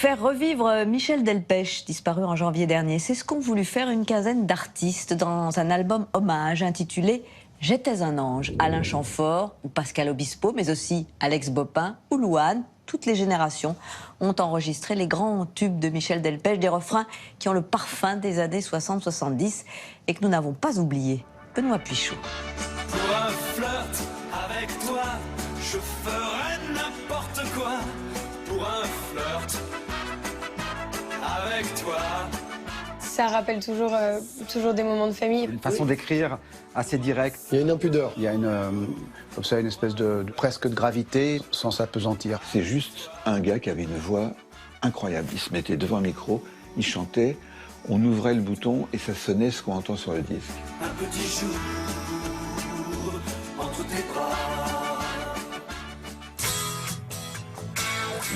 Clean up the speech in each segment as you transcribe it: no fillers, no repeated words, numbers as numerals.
Faire revivre Michel Delpech, disparu en janvier dernier, c'est ce qu'ont voulu faire une quinzaine d'artistes dans un album hommage intitulé « J'étais un ange ». Alain Chamfort ou Pascal Obispo, mais aussi Alex Bopin ou Louane, toutes les générations ont enregistré les grands tubes de Michel Delpech, des refrains qui ont le parfum des années 60-70 et que nous n'avons pas oubliés. Benoît Puichot. Pour un flirt avec toi, je ferai n'importe quoi. Pour un flirt avec toi. Ça rappelle toujours des moments de famille. Une façon d'écrire assez directe. Il y a une impudeur. Il y a comme ça, une espèce de presque de gravité sans s'apesantir. C'est juste un gars qui avait une voix incroyable. Il se mettait devant un micro, il chantait, on ouvrait le bouton et ça sonnait ce qu'on entend sur le disque. Un petit jour entre tes bras.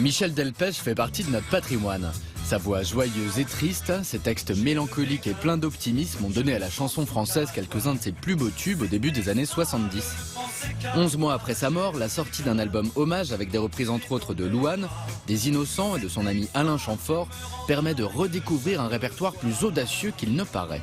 Michel Delpech fait partie de notre patrimoine. Sa voix joyeuse et triste, ses textes mélancoliques et pleins d'optimisme ont donné à la chanson française quelques-uns de ses plus beaux tubes au début des années 70. 11 mois après sa mort, la sortie d'un album hommage avec des reprises entre autres de Louane, des Innocents et de son ami Alain Chamfort permet de redécouvrir un répertoire plus audacieux qu'il ne paraît.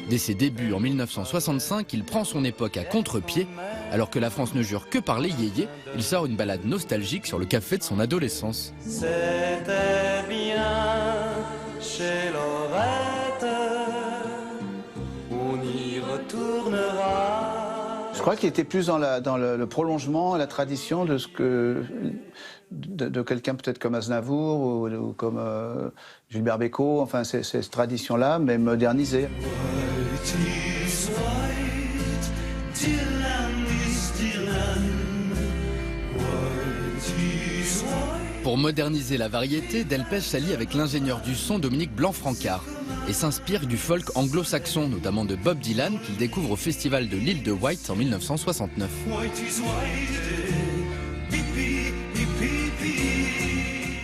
Dès ses débuts en 1965, il prend son époque à contre-pied. Alors que la France ne jure que par les yéyés, il sort une ballade nostalgique sur le café de son adolescence. C'était bien chez Lorette, on y retournera. Je crois qu'il était plus dans le prolongement, la tradition de ce que de quelqu'un peut-être comme Aznavour ou comme Gilbert Bécaud, enfin ces traditions-là, mais modernisées. Pour moderniser la variété, Delpech s'allie avec l'ingénieur du son Dominique Blanc-Francard et s'inspire du folk anglo-saxon, notamment de Bob Dylan, qu'il découvre au festival de l'île de Wight en 1969.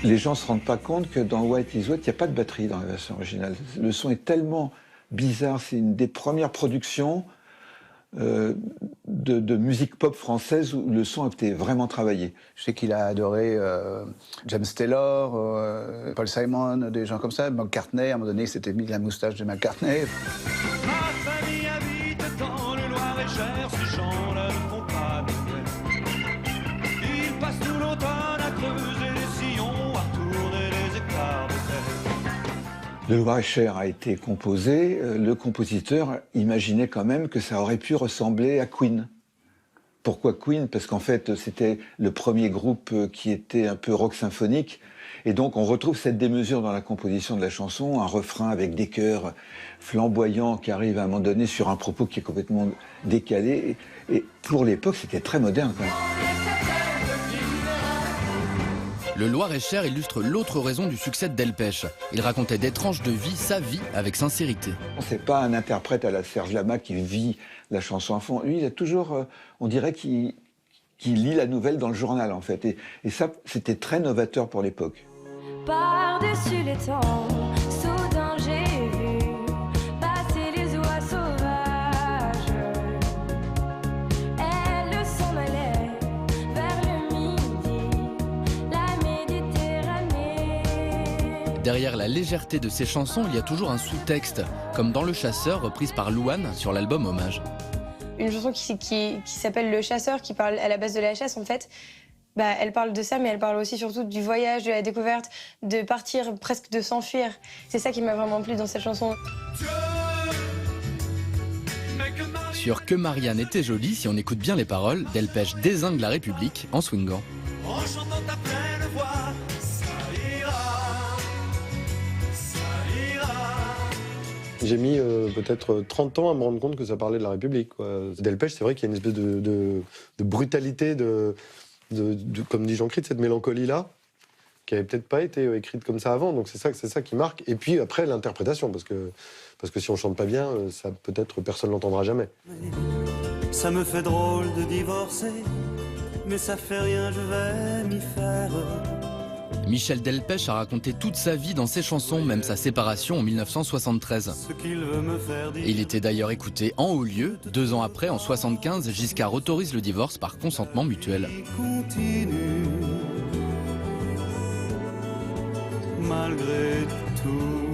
Les gens ne se rendent pas compte que dans White is White, il n'y a pas de batterie dans la version originale. Le son est tellement bizarre, c'est une des premières productions de musique pop française où le son a été vraiment travaillé. Je sais qu'il a adoré James Taylor, Paul Simon, des gens comme ça. McCartney, à un moment donné, il s'était mis la moustache de McCartney. Ma famille habite dans le Loir-et-Cher, ces gens-là ne font pas de guerre. Ils passent tout l'automne à creuser les sillons, à tourner les écarts de terre. Le Loir-et-Cher a été composé, le compositeur imaginait quand même que ça aurait pu ressembler à Queen. Pourquoi Queen? Parce qu'en fait, c'était le premier groupe qui était un peu rock symphonique. Et donc, on retrouve cette démesure dans la composition de la chanson, un refrain avec des chœurs flamboyants qui arrivent à un moment donné sur un propos qui est complètement décalé. Et pour l'époque, c'était très moderne quand même. Le Loir-et-Cher illustre l'autre raison du succès de Delpech. Il racontait des tranches de vie, sa vie, avec sincérité. C'est pas un interprète à la Serge Lama qui vit la chanson à fond. Lui, il a toujours, on dirait qu'il lit la nouvelle dans le journal, en fait. Et ça, c'était très novateur pour l'époque. Par-dessus les temps, soudain j'ai vu passer les oies sauvages. Elles s'en allaient vers le midi, la Méditerranée. Derrière la légèreté de ses chansons, il y a toujours un sous-texte, comme dans Le Chasseur, reprise par Louane sur l'album Hommage. Une chanson qui s'appelle Le Chasseur, qui parle à la base de la chasse, en fait. Elle parle de ça, mais elle parle aussi surtout du voyage, de la découverte, de partir, presque de s'enfuir. C'est ça qui m'a vraiment plu dans cette chanson. Sur Que Marianne était jolie, si on écoute bien les paroles, Delpech dézingue la République en swingant. En chantant ta pleine voix, ça ira, ça ira. J'ai mis peut-être 30 ans à me rendre compte que ça parlait de la République, quoi. Delpech, c'est vrai qu'il y a une espèce de brutalité, comme dit Jean-Christ, cette mélancolie-là, qui avait peut-être pas été écrite comme ça avant. Donc c'est ça qui marque. Et puis après, l'interprétation, parce que si on chante pas bien, ça peut-être personne l'entendra jamais. Ça me fait drôle de divorcer, mais ça fait rien, je vais m'y faire. Michel Delpech a raconté toute sa vie dans ses chansons, même sa séparation en 1973. Ce qu'il veut me faire dire. Et il était d'ailleurs écouté en haut lieu. 2 ans après, en 1975, Giscard autorise le divorce par consentement mutuel. Continue malgré tout.